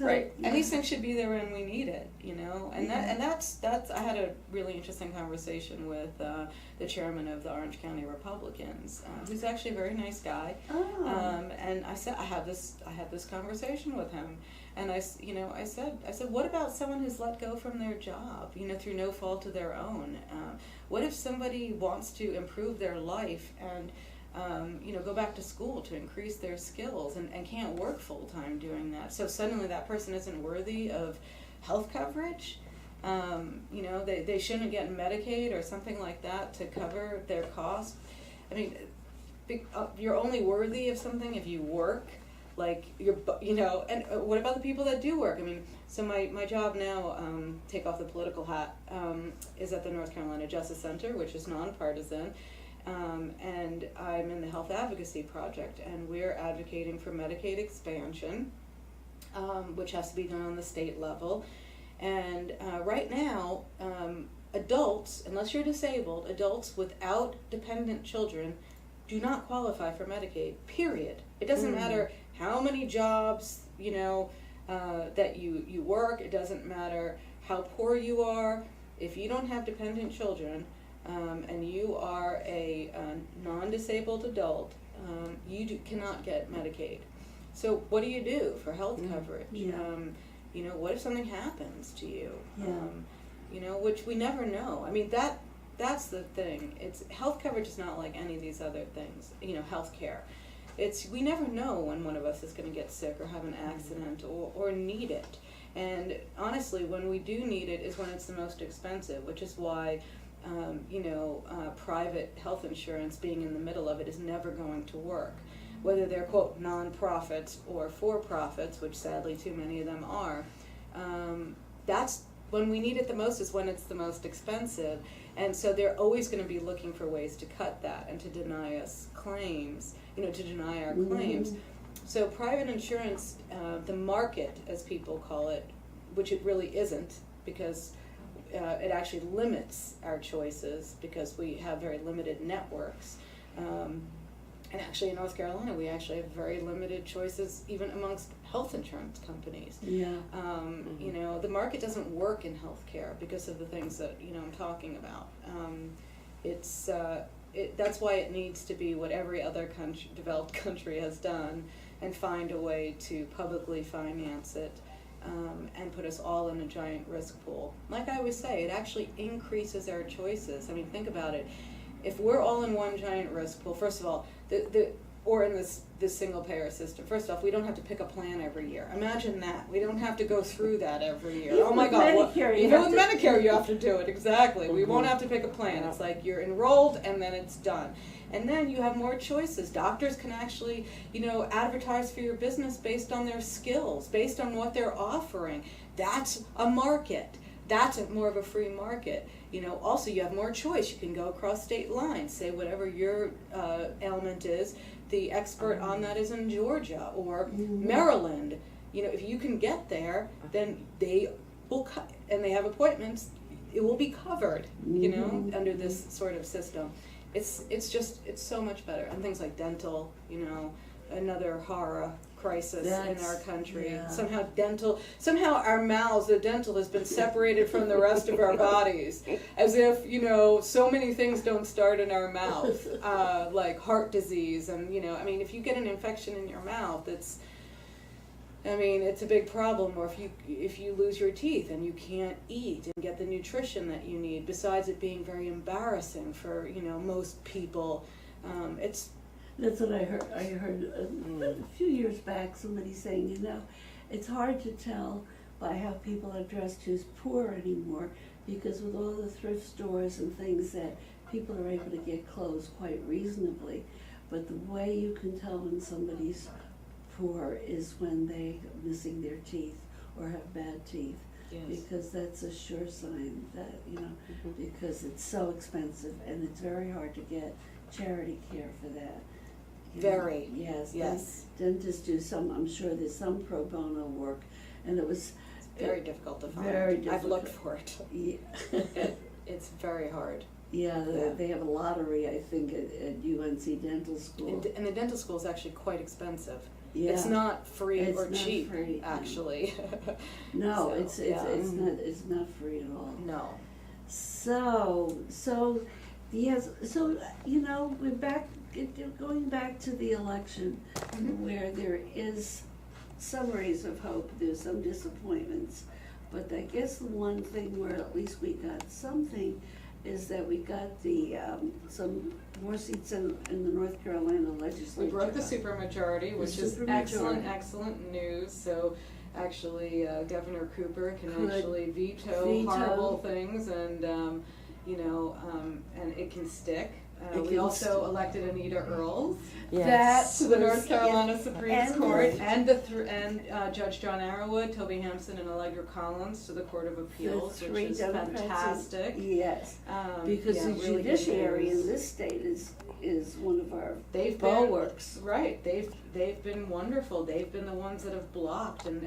right. And these things should be there when we need it, you know. And that's I had a really interesting conversation with the chairman of the Orange County Republicans, who's actually a very nice guy. And I said I had this conversation with him, and I said what about someone who's let go from their job, you know, through no fault of their own? What if somebody wants to improve their life and you know, go back to school to increase their skills and can't work full time doing that? So suddenly that person isn't worthy of health coverage. You know, they shouldn't get Medicaid or something like that to cover their costs. I mean, you're only worthy of something if you work. Like you know, and what about the people that do work? I mean, so my job now, take off the political hat, is at the North Carolina Justice Center, which is nonpartisan. And I'm in the Health Advocacy Project, and we're advocating for Medicaid expansion, which has to be done on the state level. And right now, adults, unless you're disabled, adults without dependent children do not qualify for Medicaid, period. It doesn't matter how many jobs, you know, that you work. It doesn't matter how poor you are. If you don't have dependent children, and you are a non-disabled adult, you cannot get Medicaid. So what do you do for health coverage? Yeah. You know, what if something happens to you? Yeah. You know, which we never know. I mean, that's the thing. It's health coverage is not like any of these other things. You know, health care. We never know when one of us is going to get sick or have an accident or need it. And honestly, when we do need it is when it's the most expensive, which is why you know, private health insurance being in the middle of it is never going to work. Whether they're, quote, non-profits or for-profits, which sadly too many of them are, that's when we need it the most is when it's the most expensive. And so they're always going to be looking for ways to cut that and to deny us claims, you know, to deny our claims. So private insurance, the market, as people call it, which it really isn't, because it actually limits our choices because we have very limited networks. And actually in North Carolina, we actually have very limited choices even amongst health insurance companies. Yeah. You know, the market doesn't work in healthcare because of the things that, you know, I'm talking about. That's why it needs to be what every other developed country has done and find a way to publicly finance it. And put us all in a giant risk pool. Like I always say, it actually increases our choices. I mean, think about it. If we're all in one giant risk pool, first of all, or in this single payer system, first off, we don't have to pick a plan every year. Imagine that. We don't have to go through that every year. Even oh my God. Even with Medicare, you have to do it. Exactly. We won't have to pick a plan. It's like you're enrolled and then it's done. And then you have more choices. Doctors can actually, you know, advertise for your business based on their skills, based on what they're offering. That's a market. That's more of a free market. You know, also you have more choice. You can go across state lines, say whatever your ailment is. The expert on that is in Georgia or Maryland. You know, if you can get there, then they will and they have appointments. It will be covered. You know, under this sort of system. It's so much better. And things like dental, you know, another horror crisis in our country. Yeah. Somehow our mouths, the dental has been separated from the rest of our bodies, as if, you know, so many things don't start in our mouth, like heart disease. And, you know, I mean, if you get an infection in your mouth, it's a big problem. Or if you lose your teeth and you can't eat and get the nutrition that you need, besides it being very embarrassing for, you know, most people, That's what I heard. I heard a few years back somebody saying, you know, it's hard to tell by how people are dressed who's poor anymore, because with all the thrift stores and things that people are able to get clothes quite reasonably, but the way you can tell when somebody's poor is when they're missing their teeth or have bad teeth. Yes. Because that's a sure sign that, you know, because it's so expensive and it's very hard to get charity care for that. Very. Yes. Dentists do I'm sure there's some pro bono work, and it's very difficult to find. Very difficult. I've looked for it. Yeah. It's very hard. Yeah, they have a lottery, I think, at UNC Dental School. And the dental school is actually quite expensive. Yeah. It's not free It's or not cheap, free, no. actually. No, So, it's yeah. it's not free at all. No. So yes, so we're back going back to the election, where there is some rays of hope. There's some disappointments, but I guess the one thing where at least we got something is that we got the some more seats in the North Carolina legislature. We broke the supermajority, which is supermajority. excellent news. So actually, Governor Cooper can Could actually veto horrible things, and and it can stick. It We can also elected Anita Earls Yes. to the was- North Carolina Supreme and- Court, and Judge John Arrowwood, Toby Hampson, and Allegra Collins to the Court of Appeals, The which three is Democrats. fantastic. Yes, because yeah, the really good judiciary news. in this state is one of our They've bulwarks. been right. They've been wonderful. They've been the ones that have blocked and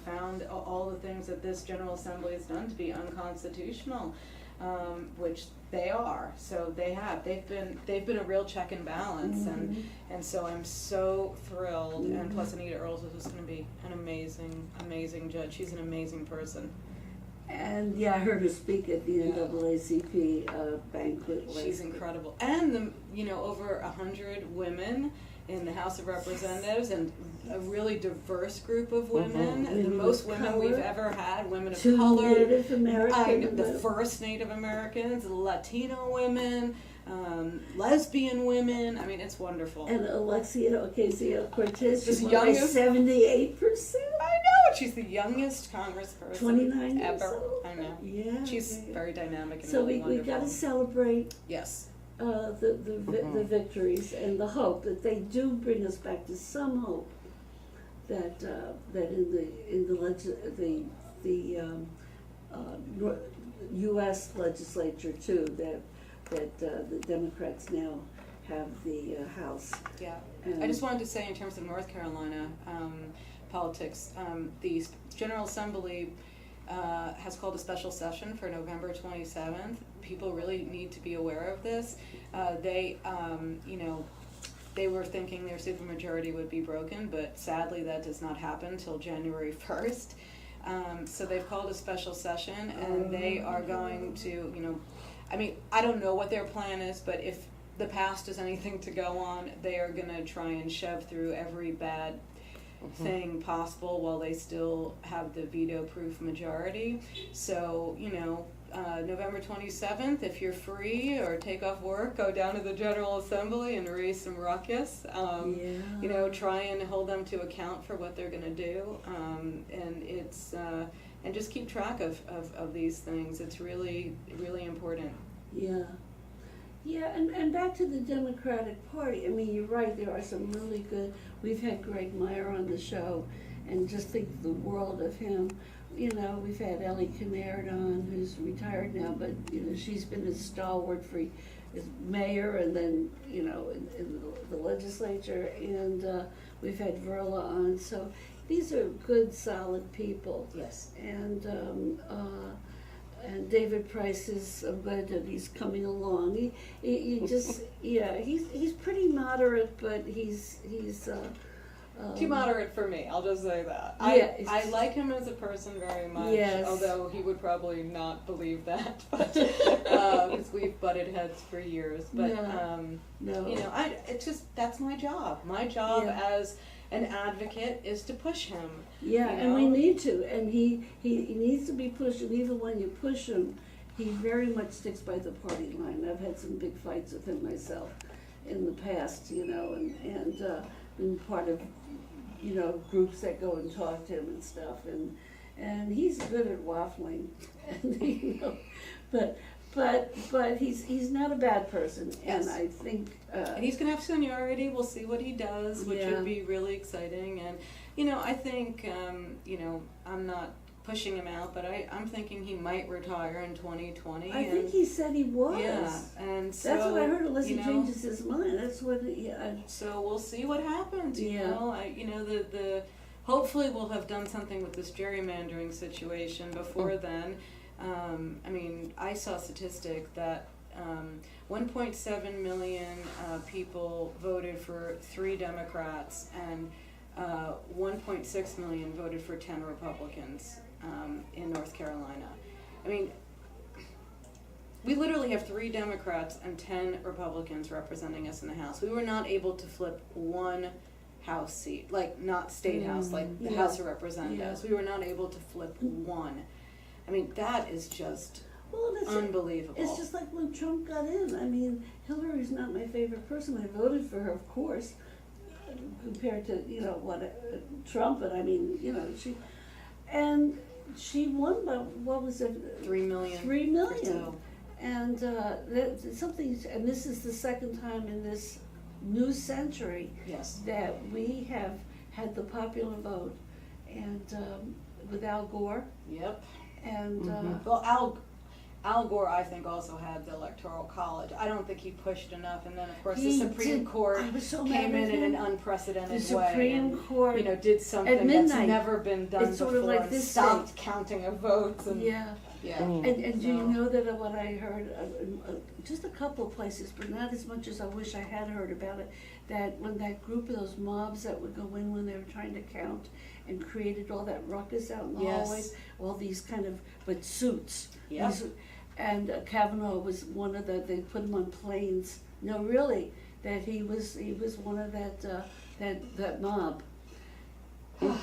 found all the things that this General Assembly has done to be unconstitutional, which they are. So they've been a real check and balance, and so I'm so thrilled. And plus Anita Earls is just going to be an amazing judge. She's an amazing person. And yeah, I heard her speak at the NAACP banquet. She's incredible, and over 100 women in the House of Representatives, and a really diverse group of women. The Women most of women color. we've ever had. Women of Two color. Native American. The first Native Americans, Latino women, lesbian women. I mean, it's wonderful. And Alexia Ocasio-Cortez, This she's won by youngest- 78%. I know, she's the youngest congressperson 29 years ever. old. I know. Yeah. She's yeah. very dynamic and So we wonderful. got to celebrate Yes. the victories and the hope that they do bring us back to some hope that in the U.S. legislature too, that the Democrats now have the House. Yeah. And I just wanted to say, in terms of North Carolina politics, the General Assembly has called a special session for November 27th. People really need to be aware of this. They were thinking their supermajority would be broken, but sadly that does not happen till January 1st. So they've called a special session, and they are going to, I don't know what their plan is, but if the past is anything to go on, they are going to try and shove through every bad thing possible while they still have the veto-proof majority. So, November 27th, if you're free or take off work, go down to the General Assembly and raise some ruckus. Try and hold them to account for what they're going to do. And just keep track of these things. It's really, really important. Yeah. Yeah, and back to the Democratic Party. I mean, you're right, there are some really good, we've had Greg Meyer on the show, and just think the world of him. We've had Ellie Kinnaird on, who's retired now, but, she's been a stalwart as mayor and then, in the legislature, and we've had Verla on, so these are good, solid people. Yes. And David Price I'm glad that he's coming along. He just, he's pretty moderate, but he's Too moderate for me, I'll just say that. Yeah, I like him as a person very much, Yes. although he would probably not believe that, because we've butted heads for years. But, No. that's my job. My job Yeah. as an advocate is to push him. Yeah, you and we know? need to, and he needs to be pushed, and even when you push him, he very much sticks by the party line. I've had some big fights with him myself in the past, and been part of, groups that go and talk to him and stuff, and he's good at waffling, and, but he's not a bad person, and Yes. I think, And he's going to have seniority. We'll see what he does, which Yeah. would be really exciting. And, I think, I'm not pushing him out, but I'm thinking he might retire in 2020. I think he said he was. Yeah, and so That's what I heard, unless he you know, changes his mind. That's what, So we'll see what happens. You Yeah. know, the hopefully we'll have done something with this gerrymandering situation before then. I saw a statistic that 1.7 million people voted for 3 Democrats, and 1.6 million voted for 10 Republicans in North Carolina. I mean, we literally have 3 Democrats and 10 Republicans representing us in the House. We were not able to flip one House seat, like not State House, like the Yeah. House of Representatives. Yeah. We were not able to flip one. I mean, that is just Well, that's unbelievable. It's just like when Trump got in. I mean, Hillary's not my favorite person. I voted for her, of course, compared to, Trump. And I mean, she won by, what was it? 3 million. 3 million. or so. And and this is the second time in this new century Yes. that we have had the popular vote, and with Al Gore, Yep. and Well, Al Gore, I think, also had the Electoral College. I don't think he pushed enough, and then of course the He Supreme did. Court I was so mad came at in an him. unprecedented The way. Supreme and, Court did something at that's midnight. never been done It's before sort of like and this stopped counting of votes. And, yeah. yeah. And do you So- know that what I heard, just a couple of places, but not as much as I wish I had heard about it, that when that group of those mobs that would go in when they were trying to count and created all that ruckus out in the Yes. hallways, all these but suits. Yep. And Kavanaugh was one of they put him on planes. No, really, that he was one of that mob. Doesn't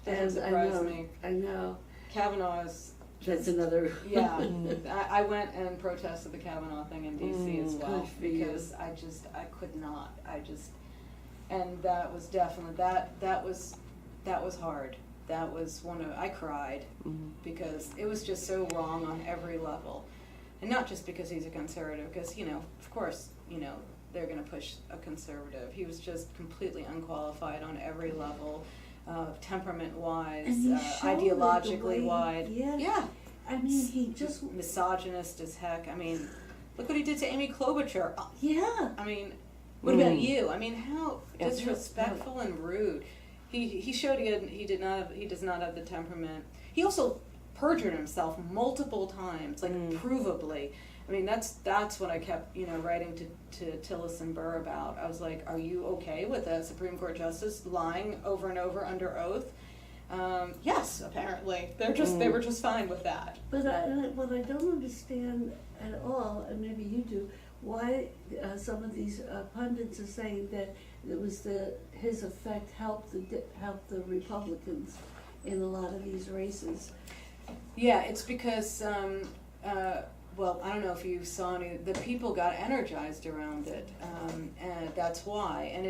And surprise me. I know. Kavanaugh is That's another. yeah. I went and protested the Kavanaugh thing in DC as well, Good for you. because I could not. And that was definitely that was hard. That was I cried because it was just so wrong on every level. And not just because he's a conservative, because, of course, they're going to push a conservative. He was just completely unqualified on every level, temperament-wise, And he showed it the ideologically way- wide. yeah. I mean, he just, Misogynist as heck. I mean, look what he did to Amy Klobuchar. yeah. I mean, what about you? I mean, how Yeah. disrespectful and rude. He showed he does not have the temperament. He also perjured himself multiple times, like provably. I mean, that's what I kept, writing to Tillis and Burr about. I was like, are you okay with a Supreme Court justice lying over and over under oath? Yes, apparently. They were just fine with that. But what I don't understand at all, and maybe you do, why some of these pundits are saying that it was his effect helped the Republicans in a lot of these races. Yeah, it's because, well, I don't know if you saw the people got energized around it, and that's why. And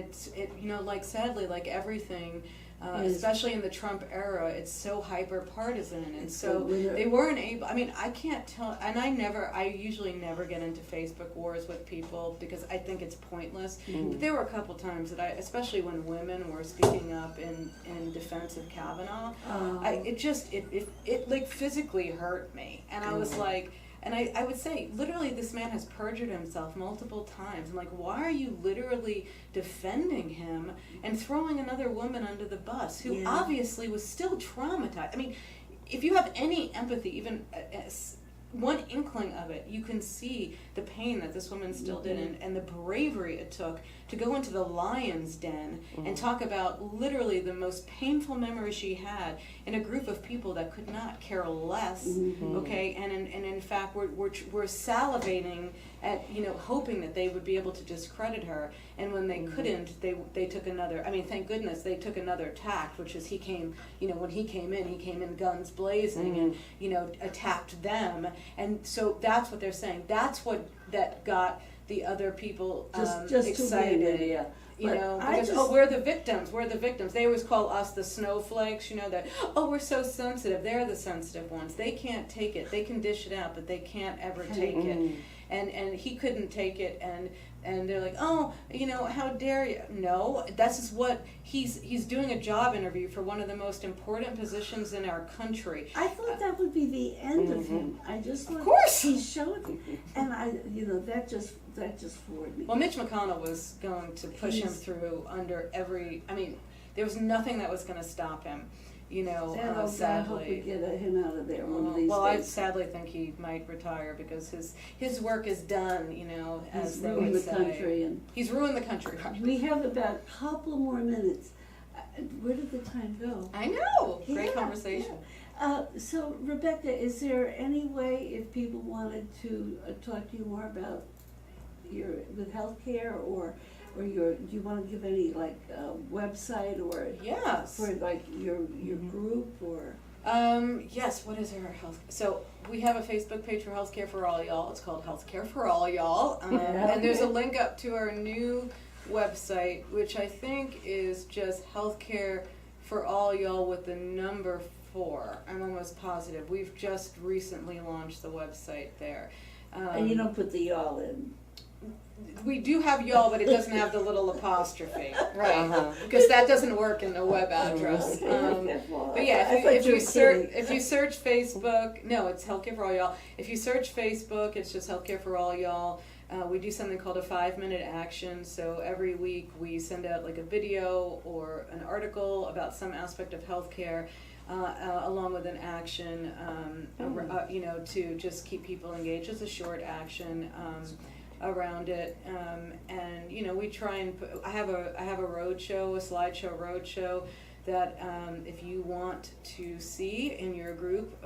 sadly, like everything, especially in the Trump era, it's so hyper partisan, and so they weren't able. I mean, I can't tell, and I usually never get into Facebook wars with people because I think it's pointless. But there were a couple times that especially when women were speaking up in defense of Kavanaugh, it like physically hurt me, and I was like. And I would say, literally, this man has perjured himself multiple times. I'm like, why are you literally defending him and throwing another woman under the bus who obviously was still traumatized? I mean, if you have any empathy, even one inkling of it, you can see the pain that this woman still did and the bravery it took to go into the lion's den and talk about literally the most painful memory she had in a group of people that could not care less, okay? And in fact, we're salivating at, hoping that they would be able to discredit her. And when they couldn't, they took another, I mean, thank goodness they took another tact, which is when he came in guns blazing and, attacked them. And so that's what they're saying. That's that got the other people just excited. Because we're the victims. They always call us the snowflakes, that, we're so sensitive. They're the sensitive ones. They can't take it. They can dish it out, but they can't ever take it. And he couldn't take it, and they're like, how dare you? No, this is what he's doing a job interview for one of the most important positions in our country. I thought that would be the end of him. I just thought, of course, he showed, and that just floored me. Well, Mitch McConnell was going to push him through under every. I mean, there was nothing that was going to stop him. Sadly. I hope we get him out of there one of these days. I sadly think he might retire because his work is done, as they would say. He's ruined the country. He's ruined the country. Right? We have about a couple more minutes. Where did the time go? I know. Great Yeah, conversation. So Rebecca, is there any way if people wanted to talk to you more about your with healthcare or your do you want to give any like website or Yes. for like your group or Yes, what is our health? So we have a Facebook page for Healthcare for All Y'all. It's called Healthcare for All Y'all. And there's a link up to our new website, which I think is just Healthcare for All Y'all with the number 4. I'm almost positive. We've just recently launched the website there. and you don't put the y'all in. We do have y'all, but it doesn't have the little apostrophe, right? Uh-huh. Because that doesn't work in the web address. But yeah, if you search Facebook, no, it's Healthcare for All Y'all. If you search Facebook, it's just Healthcare for All Y'all. We do something called a 5-minute action. So every week we send out like a video or an article about some aspect of healthcare, along with an action, to just keep people engaged. It's a short action. Around it, and we try and I have a roadshow, a slideshow roadshow that if you want to see in your group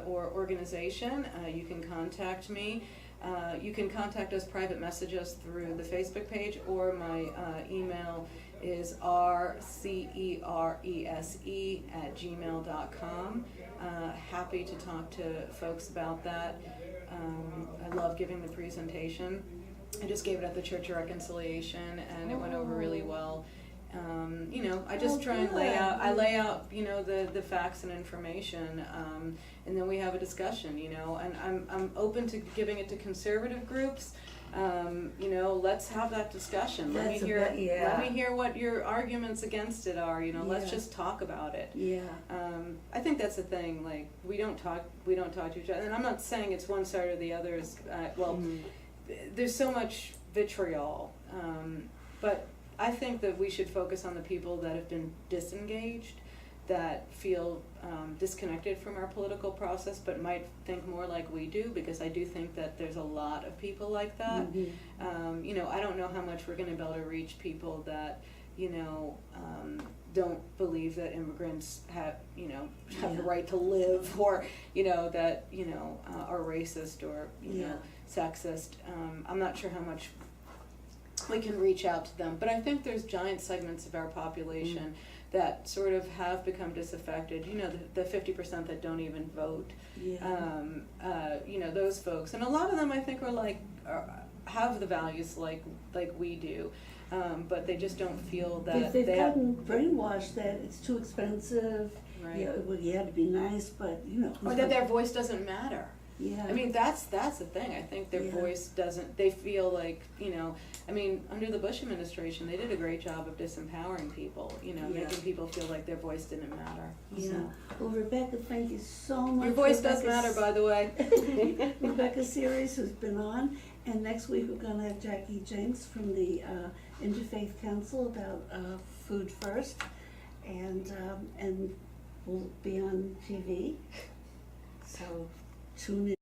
or organization, you can contact me. You can contact us, private message us through the Facebook page, or my email is rcerese@gmail.com. Happy to talk to folks about that. I love giving the presentation. I just gave it at the Church of Reconciliation, and it went over really well. I just try and lay out, the facts and information, and then we have a discussion, and I'm open to giving it to conservative groups. Let's have that discussion. Let me hear what your arguments against it are. Let's just talk about it. Yeah. I think that's the thing. Like we don't talk to each other, and I'm not saying it's one side or the other. There's so much vitriol, but I think that we should focus on the people that have been disengaged, that feel disconnected from our political process, but might think more like we do, because I do think that there's a lot of people like that. Mm-hmm. I don't know how much we're going to be able to reach people that, don't believe that immigrants have the right to live, or, that, are racist or, sexist. I'm not sure how much we can reach out to them, but I think there's giant segments of our population that sort of have become disaffected. The 50% that don't even vote. Those folks, and a lot of them I think have the values like we do, but they just don't feel that they've gotten brainwashed that it's too expensive. Right. You had to be nice, but or that their voice doesn't matter. Yeah. I mean, that's the thing. I think their voice doesn't, they feel like, under the Bush administration, they did a great job of disempowering people, making people feel like their voice didn't matter. Yeah. So. Well, Rebecca, thank you so much. Your voice does matter, by the way. Rebecca Cerese has been on, and next week we're going to have Jackie Jenks from the Interfaith Council about Food First, and we'll be on TV. So tune in.